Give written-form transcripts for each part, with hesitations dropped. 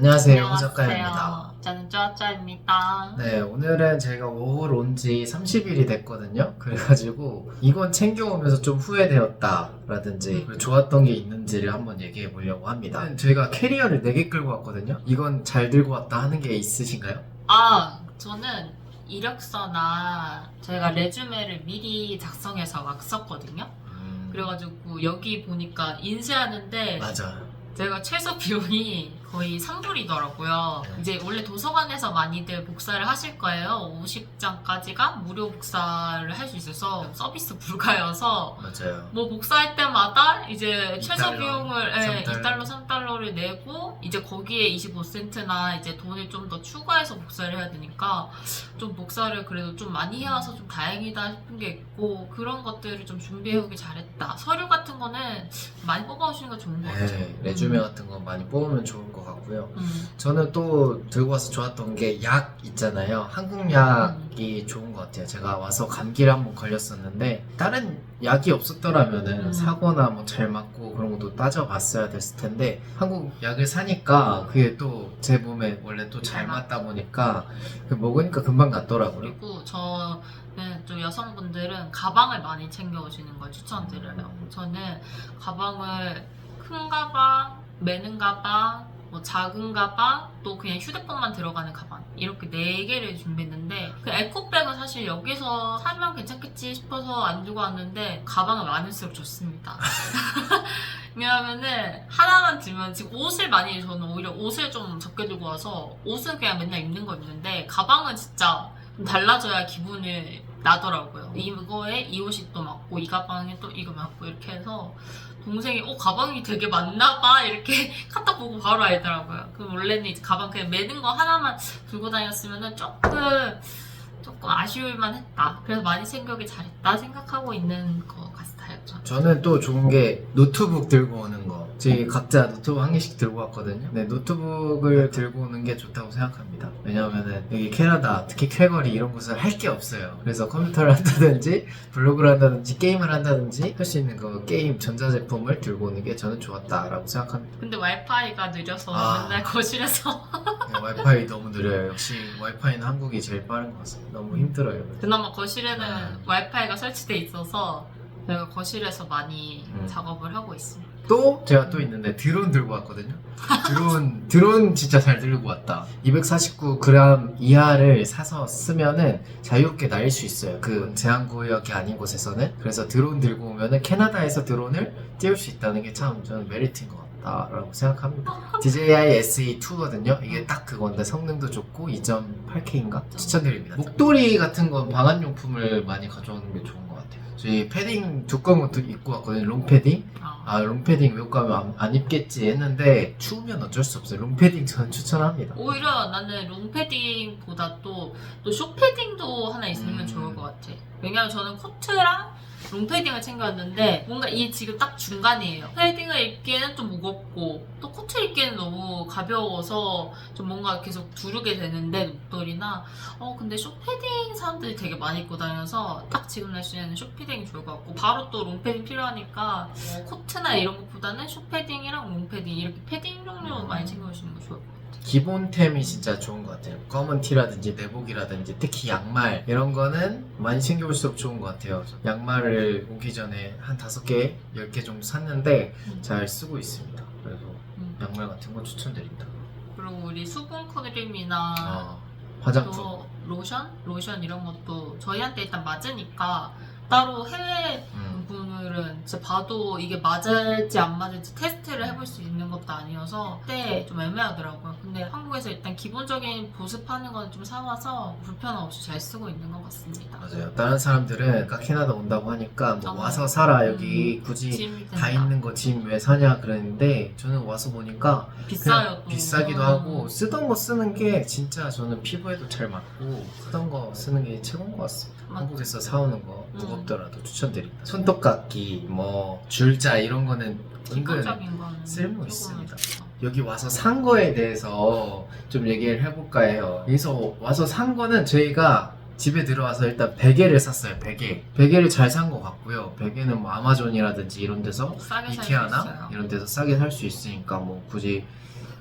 안녕하세요, 호작가입니다. 안녕하세요. 저는 쪼아쪼아입니다. 네, 오늘은 제가 5월 온 지 30일이 됐거든요. 그래가지고 이건 챙겨오면서 좀 후회되었다 라든지 좋았던 게 있는지를 한번 얘기해 보려고 합니다. 저희가 캐리어를 4개 끌고 왔거든요. 이건 잘 들고 왔다 하는 게 있으신가요? 저는 이력서나 제가 레주메를 미리 작성해서 막 썼거든요. 그래가지고 여기 보니까 인쇄하는데 맞아. 제가 최소 비용이 거의 3불이더라고요. 이제 원래 도서관에서 많이들 복사를 하실 거예요. 50장까지가 무료 복사를 할 수 있어서 서비스 불가여서 맞아요. 뭐 복사할 때마다 이제 최소 2달러, 비용을 3달러. 2달러, 3달러를 내고 이제 거기에 25센트나 이제 돈을 좀 더 추가해서 복사를 해야 되니까 좀 복사를 그래도 좀 많이 해와서 좀 다행이다 싶은 게 있고 그런 것들을 좀 준비해오길 잘했다. 서류 같은 거는 많이 뽑아오시는 거 좋은 것 같아요. 네, 레주메 같은 거 많이 뽑으면 좋은 것 같고요. 음. 저는 또 들고 와서 좋았던 게 약 있잖아요. 한국 약이 좋은 것 같아요. 제가 와서 감기를 한번 걸렸었는데 다른 약이 없었더라면은 사거나 뭐 잘 맞고 그런 것도 따져봤어야 됐을 텐데 한국 약을 사니까 그게 또 제 몸에 원래 또 잘 맞다 보니까 먹으니까 금방 낫더라고요. 그리고 저는 좀 여성분들은 가방을 많이 챙겨오시는 걸 추천드려요. 저는 가방을 큰 가방, 매는 가방, 뭐 작은 가방, 또 그냥 휴대폰만 들어가는 가방 이렇게 4개를 준비했는데 그 에코백은 사실 여기서 사면 괜찮겠지 싶어서 안 들고 왔는데 가방은 많을수록 좋습니다. 왜냐하면은 하나만 들면 지금 옷을 많이 저는 오히려 옷을 좀 적게 들고 와서 옷은 그냥 맨날 입는 거 입는데 가방은 진짜 좀 달라져야 기분이 나더라고요. 이거에 이 옷이 또 맞고 이 가방에 또 이거 맞고 이렇게 해서 동생이 가방이 되게 많나봐 이렇게 카톡 보고 바로 알더라고요. 그럼 원래는 이제 가방 그냥 매는 거 하나만 들고 다녔으면은 조금 아쉬울만 했다. 그래서 많이 챙겨오길 잘했다 생각하고 있는 것 같아요. 저는 또 좋은 게 노트북 들고 오는 거. 저희 각자 노트북 한 개씩 들고 왔거든요. 네, 노트북을 들고 오는 게 좋다고 생각합니다. 왜냐하면은 여기 캐나다, 특히 캘거리 이런 곳은 할 게 없어요. 그래서 컴퓨터를 한다든지 블로그를 한다든지 게임을 한다든지 할 수 있는 그 게임 전자제품을 들고 오는 게 저는 좋았다라고 생각합니다. 근데 와이파이가 느려서 맨날 거실에서 네, 와이파이 너무 느려요. 역시 와이파이는 한국이 제일 빠른 것 같습니다. 너무 힘들어요. 그나마 거실에는 와이파이가 설치돼 있어서 제가 거실에서 많이 작업을 하고 있습니다. 또 제가 또 있는데 드론 들고 왔거든요. 드론 진짜 잘 들고 왔다. 249g 이하를 사서 쓰면은 자유롭게 날릴 수 있어요. 그 제한구역이 아닌 곳에서는. 그래서 드론 들고 오면은 캐나다에서 드론을 띄울 수 있다는 게 참 저는 메리트인 것 같다라고 생각합니다. DJI SE2거든요. 이게 딱 그건데 성능도 좋고 2.8K인가? 추천드립니다. 목도리 같은 건 방한용품을 많이 가져오는 게 좋은 것 같아요. 저희 패딩 두꺼운 것도 입고 왔거든요. 롱패딩. 롱패딩 외국 가면 안 입겠지 했는데 추우면 어쩔 수 없어요. 롱패딩 저는 추천합니다. 오히려 나는 롱패딩보다 또 숏패딩도 하나 있으면 좋을 것 같아. 왜냐면 저는 코트랑 롱패딩을 챙겨왔는데 뭔가 이 지금 딱 중간이에요. 패딩을 입기에는 좀 무겁고 또 코트 입기에는 너무 가벼워서 좀 뭔가 계속 두르게 되는데 목도리나 근데 숏패딩 사람들이 되게 많이 입고 다녀서 딱 지금 날씨에는 숏패딩이 좋을 것 같고 바로 또 롱패딩 필요하니까 코트나 이런 것보다는 숏패딩이랑 롱패딩 이렇게 패딩 종류 많이 챙겨오시는 거 좋을 것 같아요. 기본템이 진짜 좋은 것 같아요. 검은 티라든지 내복이라든지 특히 양말 이런 거는 많이 챙겨올수록 좋은 것 같아요. 양말을 오기 전에 한 5개, 10개 정도 샀는데 잘 쓰고 있습니다. 그래서 양말 같은 거 추천드립니다. 그리고 우리 수분 크림이나 화장품, 또 로션 이런 것도 저희한테 일단 맞으니까 따로 해외 분들은 진짜 봐도 이게 맞을지 안 맞을지 테스트를 해볼 수 있는 것도 아니어서 그때 좀 애매하더라고요. 근데 한국에서 일단 기본적인 보습하는 건 좀 사와서 불편 없이 잘 쓰고 있는 것 같습니다. 맞아요. 다른 사람들은 캐나다 온다고 하니까 뭐 와서 사라 여기 굳이 짐이 다 된다. 있는 거 짐 왜 사냐 그랬는데 저는 와서 보니까 비싸요 또. 비싸기도 하고 쓰던 거 쓰는 게 진짜 저는 피부에도 잘 맞고 쓰던 거 쓰는 게 최고인 것 같습니다. 한국에서 사오는 거 무겁더라도 추천드립니다. 손톱깎이, 뭐 줄자 이런 거는 은근 기본적인 거는 쓸모 조금은 있습니다. 좋죠. 여기 와서 산 거에 대해서 좀 얘기를 해볼까 해요. 여기서 와서 산 거는 저희가 집에 들어와서 일단 베개를 샀어요. 베개를 잘 산 것 같고요. 베개는 뭐 아마존이라든지 이런 데서 싸게 살수 이케아나 있어요. 이런 데서 싸게 살 수 있으니까 뭐 굳이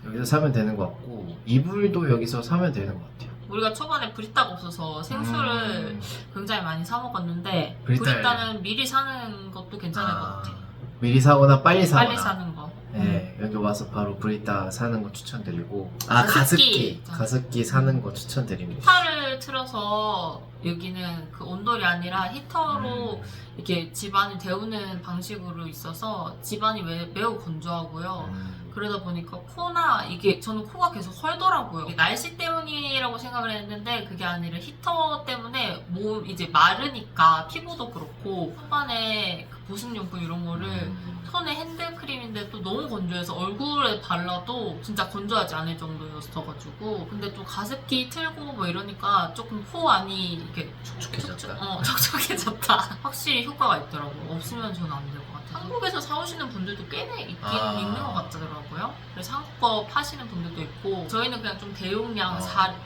여기서 사면 되는 것 같고 이불도 여기서 사면 되는 것 같아요. 우리가 초반에 브리따가 없어서 생수를 굉장히 많이 사 먹었는데 브리따를- 브리따는 미리 사는 것도 괜찮을 것 같아. 미리 사거나 빨리 사거나. 빨리 사는 거. 네, 여기 와서 바로 브리따 사는 거 추천드리고 가습기. 가습기 사는 거 추천드립니다. 히터를 틀어서 여기는 그 온돌이 아니라 히터로 이렇게 집안을 데우는 방식으로 있어서 집안이 매우 건조하고요. 그러다 보니까 코나 이게 저는 코가 계속 헐더라고요. 이게 날씨 때문이라고 생각을 했는데 그게 아니라 히터 때문에 몸 이제 마르니까 피부도 그렇고 초반에 그 보습용품 이런 거를 손에 핸드크림인데 또 너무 건조해서 얼굴에 발라도 진짜 건조하지 않을 정도였어가지고 근데 또 가습기 틀고 뭐 이러니까 조금 코 안이 이렇게 촉촉해졌다. 촉촉해졌다. 확실히 효과가 있더라고. 없으면 저는 안 될 것 같아요. 한국에서 사오시는 분들도 꽤 있는 것 같더라고요. 그래서 한국 거 파시는 분들도 있고 저희는 그냥 좀 대용량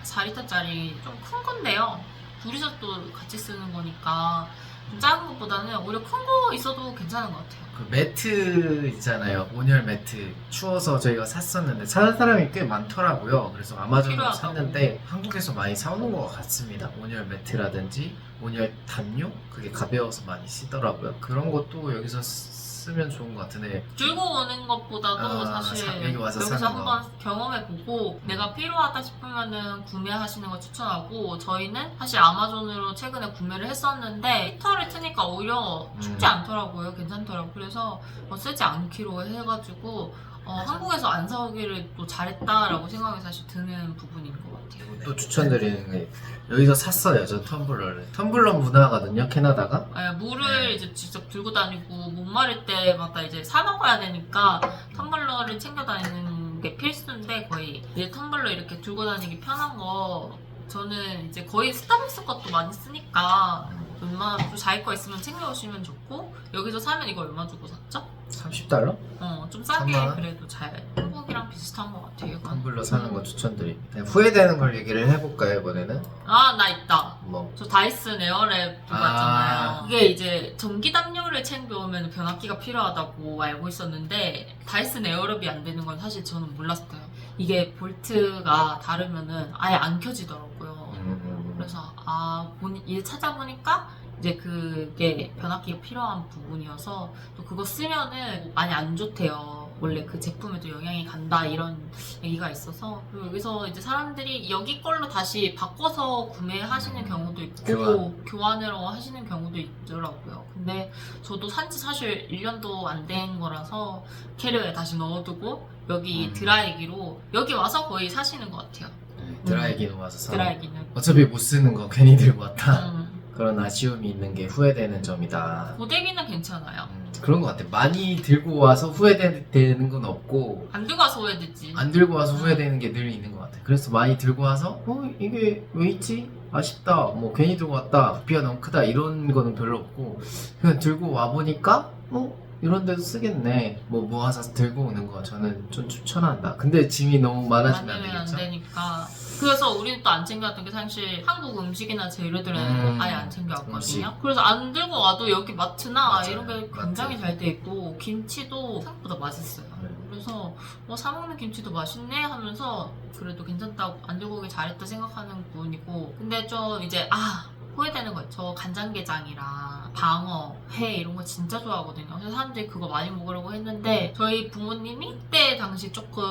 4리터짜리 좀 큰 건데요. 둘이서 또 같이 쓰는 거니까 좀 작은 것보다는 오히려 큰 거 있어도 괜찮은 것 같아요. 그 매트 있잖아요. 온열 매트. 추워서 저희가 샀었는데 사는 사람이 꽤 많더라고요. 그래서 아마존으로 필요하다고. 샀는데 한국에서 많이 사오는 것 같습니다. 온열 매트라든지 온열 담요? 그게 가벼워서 많이 쓰더라고요. 그런 것도 여기서 쓰면 좋은 것 같은데 들고 오는 것보다도 사실 여기 와서 사는 거. 한번 경험해보고 내가 필요하다 싶으면은 구매하시는 거 추천하고 저희는 사실 아마존으로 최근에 구매를 했었는데 히터를 트니까 오히려 춥지 않더라고요. 괜찮더라고요. 그래서 쓰지 않기로 해가지고 한국에서 안 사오기를 또 잘했다라고 생각이 사실 드는 부분인 것 같아요. 또 추천드리는 게 여기서 샀어요. 저 텀블러를. 텀블러 문화거든요. 캐나다가. 물을 이제 직접 들고 다니고 못 마를 때마다 이제 사 먹어야 되니까 텀블러를 챙겨 다니는 게 필수인데 거의 이제 텀블러 이렇게 들고 다니기 편한 거 저는 이제 거의 스타벅스 것도 많이 쓰니까 얼마 또 자기 거 있으면 챙겨오시면 좋고 여기서 사면 이거 얼마 주고 샀죠? $30? 좀 싸게 3만 원? 그래도 잘 한국이랑 비슷한 것 같아요. 이건. 텀블러 사는 거 추천드립니다. 후회되는 걸 얘기를 해볼까요, 이번에는? 나 있다. 뭐. 저 다이슨 에어랩 그거 있잖아요. 이게 이제 전기 담요를 챙겨오면 변압기가 필요하다고 알고 있었는데 다이슨 에어랩이 안 되는 건 사실 저는 몰랐어요. 이게 볼트가 다르면은 아예 안 켜지더라고요. 그래서 이제 찾아보니까 이제 그게 변압기가 필요한 부분이어서 또 그거 쓰면은 많이 안 좋대요. 원래 그 제품에도 영향이 간다 이런 얘기가 있어서 그리고 여기서 이제 사람들이 여기 걸로 다시 바꿔서 구매하시는 경우도 있고 교환으로 하시는 경우도 있더라고요. 근데 저도 산지 사실 1년도 안 된 거라서 캐리어에 다시 넣어두고 여기 드라이기로 여기 와서 거의 사시는 것 같아요. 드라이기는 와서 사. 드라이기는 어차피 못 쓰는 거 괜히 들고 왔다. 음. 그런 아쉬움이 있는 게 후회되는 점이다. 고데기는 괜찮아요. 그런 것 같아. 많이 들고 와서 후회되는 건 없고 안 들고 와서 후회되지. 안 들고 와서 후회되는 게 늘 있는 것 같아. 그래서 많이 들고 와서 이게 왜 있지? 아쉽다. 뭐 괜히 들고 왔다. 부피가 너무 크다. 이런 거는 별로 없고 그냥 들고 와 보니까 이런 데도 쓰겠네. 뭐 모아서 들고 오는 거 저는 좀 추천한다. 근데 짐이 너무 많아지면 안 많으면 안 되겠죠? 되니까. 그래서 우리는 또 안 챙겨왔던 게 사실 한국 음식이나 재료들은 아예 안 챙겨왔거든요. 그래서 안 들고 와도 여기 마트나 맞아요. 이런 게 굉장히 마트. 잘 돼 있고 김치도 생각보다 맛있어요. 그래서 사먹는 김치도 맛있네 하면서 그래도 괜찮다고 안 들고 오길 잘했다 생각하는 부분이고 근데 좀 이제 후회되는 거 있죠. 간장게장이랑 방어, 회 이런 거 진짜 좋아하거든요. 그래서 사람들이 그거 많이 먹으려고 했는데 저희 부모님이 그때 당시 조금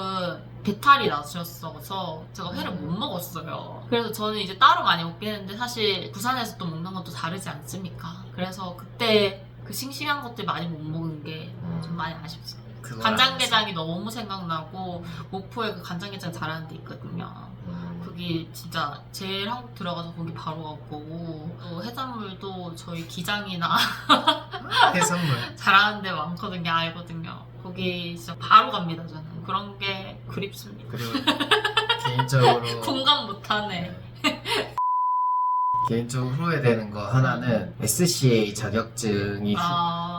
배탈이 나셨어서 제가 회를 못 먹었어요. 그래서 저는 이제 따로 많이 먹긴 했는데 사실 부산에서 또 먹는 것도 다르지 않습니까? 그래서 그때 그 싱싱한 것들 많이 못 먹은 게 좀 많이 아쉽습니다. 간장게장이 너무 생각나고 목포에 그 간장게장 잘하는 데 있거든요. 거기 진짜 제일 한국 들어가서 거기 바로 가고 또 해산물도 저희 기장이나 해산물. 잘하는 데 많거든요. 알거든요. 거기 진짜 바로 갑니다. 저는 그런 게 그립습니다. 그리고 개인적으로 공감 못하네. 개인적으로 후회되는 거 하나는 SCA 자격증이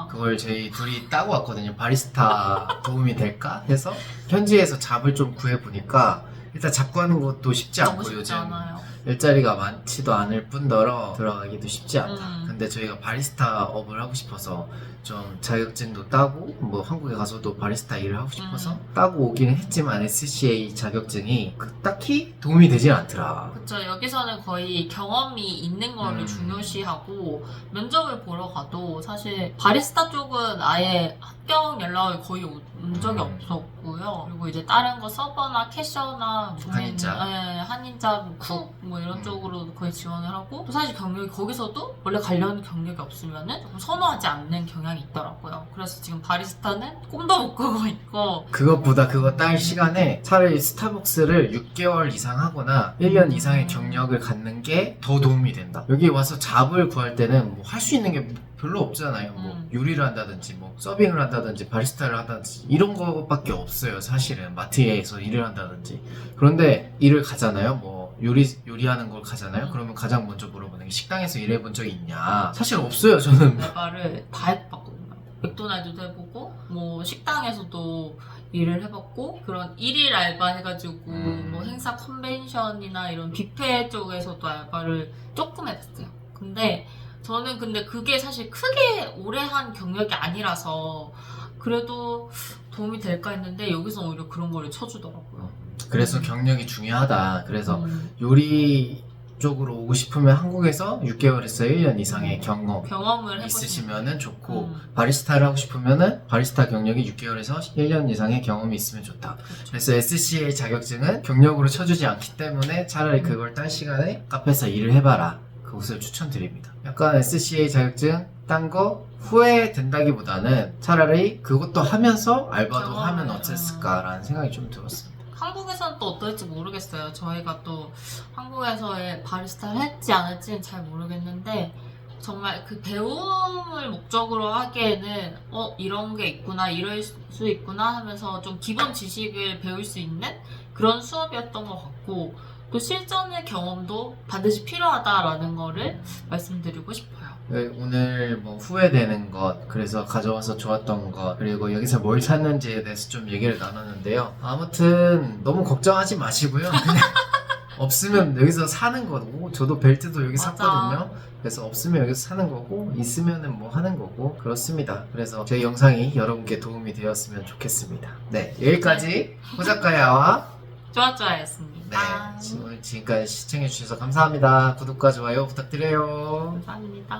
그걸 저희 둘이 따고 왔거든요. 바리스타 도움이 될까 해서 현지에서 잡을 좀 구해보니까 일단 잡고 하는 것도 쉽지 너무 않고 쉽지 요즘 않아요. 일자리가 많지도 않을 뿐더러 들어가기도 쉽지 않다. 음. 근데 저희가 바리스타 업을 하고 싶어서 좀 자격증도 따고 뭐 한국에 가서도 바리스타 일을 하고 싶어서 따고 오기는 했지만 SCA 자격증이 딱히 도움이 되진 않더라. 그쵸. 여기서는 거의 경험이 있는 거를 음. 중요시하고 면접을 보러 가도 사실 바리스타 쪽은 아예 합격 연락이 거의 온 적이 없었고요. 그리고 이제 다른 거 서버나 캐셔나 한인자. 한인자, 쿡 뭐 이런 쪽으로 거의 지원을 하고 또 사실 경력이 거기서도 원래 관련 경력이 없으면은 조금 선호하지 않는 경향이 있더라고요. 그래서 지금 바리스타는 꿈도 못 꾸고 있고 그것보다 그거 딸 시간에 차라리 스타벅스를 6개월 이상 하거나 1년 이상의 경력을 갖는 게 더 도움이 된다. 여기 와서 잡을 구할 때는 뭐 할 수 있는 게 별로 없잖아요. 뭐 요리를 한다든지 뭐 서빙을 한다든지 바리스타를 한다든지 이런 거밖에 없어요. 사실은 마트에서 일을 한다든지. 그런데 일을 가잖아요. 뭐 요리하는 걸 가잖아요. 그러면 가장 먼저 물어보는 게 식당에서 일해본 적이 있냐? 사실 없어요. 저는. 알바를 다 해봤거든요. 맥도날드도 해보고 뭐 식당에서도 일을 해봤고 그런 일일 알바 해가지고 뭐 행사 컨벤션이나 이런 뷔페 쪽에서도 알바를 조금 해봤어요. 근데 저는 그게 사실 크게 오래 한 경력이 아니라서 그래도 도움이 될까 했는데 여기서 오히려 그런 거를 쳐주더라고요. 그래서 경력이 중요하다. 그래서 요리 쪽으로 오고 싶으면 한국에서 6개월에서 1년 이상의 경험을 해보시면 있으시면은 좋고 바리스타를 하고 싶으면은 바리스타 경력이 6개월에서 1년 이상의 경험이 있으면 좋다. 그래서 SCA 자격증은 경력으로 쳐주지 않기 때문에 차라리 그걸 딴 시간에 카페에서 일을 해봐라. 그것을 추천드립니다. 약간 SCA 자격증 딴 거 후회된다기보다는 차라리 그것도 하면서 알바도 하면 어땠을까라는 생각이 좀 들었습니다. 한국에서는 또 어떨지 모르겠어요. 저희가 또 한국에서의 바리스타를 했지 안 했지는 잘 모르겠는데 정말 그 배움을 목적으로 하기에는 이런 게 있구나 이럴 수 있구나 하면서 좀 기본 지식을 배울 수 있는 그런 수업이었던 것 같고 또 실전의 경험도 반드시 필요하다라는 거를 말씀드리고 싶어요. 네, 오늘 뭐 후회되는 것, 그래서 가져와서 좋았던 것, 그리고 여기서 뭘 찾는지에 대해서 좀 얘기를 나눴는데요. 아무튼 너무 걱정하지 마시고요. 그냥 없으면 여기서 사는 거고, 저도 벨트도 여기 맞아. 샀거든요. 그래서 없으면 여기서 사는 거고, 있으면은 뭐 하는 거고, 그렇습니다. 그래서 제 영상이 여러분께 도움이 되었으면 좋겠습니다. 네, 여기까지 호작가야와 좋았습니다. 네, 오늘 지금까지 시청해주셔서 감사합니다. 구독과 좋아요 부탁드려요. 감사합니다.